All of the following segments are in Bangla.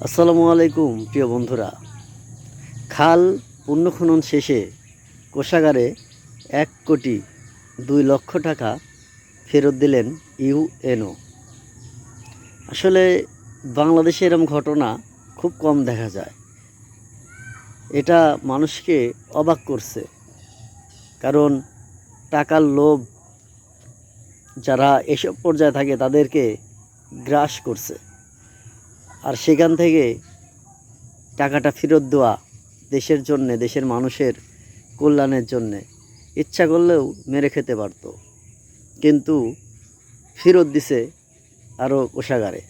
আসসালামু আলাইকুম প্রিয় বন্ধুরা। খাল পুনঃখনন শেষে কোষাগারে ১,২,০০,০০০ টাকা ফেরত দিলেন ইউএনও। আসলে বাংলাদেশে এরকম ঘটনা খুব কম দেখা যায়। এটা মানুষকে অবাক করছে, কারণ টাকার লোভ যারা এসব পর্যায়ে থাকে তাদেরকে গ্রাস করছে। আর সেখান থেকে টাকাটা ফেরত দেওয়া দেশের জন্যে, দেশের মানুষের কল্যাণের জন্যে, ইচ্ছা করলেও মেরে খেতে পারত, কিন্তু ফেরত দিছে আরও কোষাগারে।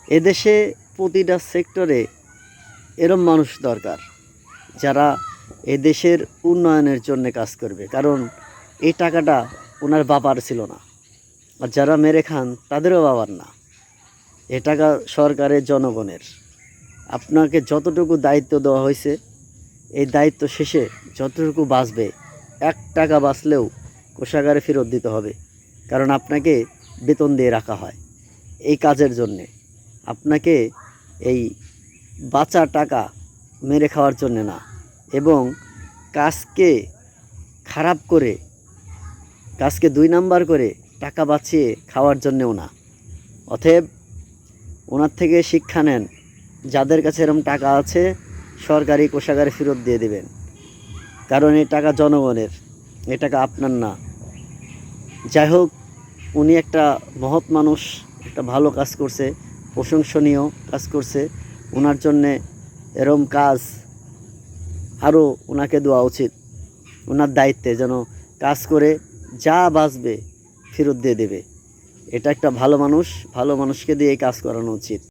এদেশে প্রতিটা সেক্টরে এরম মানুষ দরকার যারা এদেশের উন্নয়নের জন্য কাজ করবে, কারণ এই টাকাটা ওনার বাবার ছিল না, আর যারা মেরে খান তাদেরও বাবার না। এ টাকা সরকারের, জনগণের। আপনাকে যতটুকু দায়িত্ব দেওয়া হয়েছে, এই দায়িত্ব শেষে যতটুকু বাঁচবে, ১ টাকা বাঁচলেও কোষাগারে ফেরত দিতে হবে, কারণ আপনাকে বেতন দিয়ে রাখা হয় এই কাজের জন্যে। আপনাকে এই বাঁচা টাকা মেরে খাওয়ার জন্যে না, এবং কাজকে খারাপ করে, কাজকে ২ নাম্বার করে টাকা বাঁচিয়ে খাওয়ার জন্যেও না। অতএব ওনার থেকে শিক্ষা নেন। যাদের কাছে এরকম টাকা আছে, সরকারি কোষাগারে ফেরত দিয়ে দেবেন, কারণ এই টাকা জনগণের, এ টাকা আপনার না। যাই হোক, উনি একটা মহৎ মানুষ, একটা ভালো কাজ করছে, প্রশংসনীয় কাজ করছে। ওনার জন্যে এরম কাজ আরও ওনাকে দেওয়া উচিত। ওনার দায়িত্বে যেন কাজ করে যা বাঁচবে ফেরত দিয়ে দেবে। এটা একটা ভালো মানুষ, ভালো মানুষকে দিয়ে এই কাজ করানো উচিত।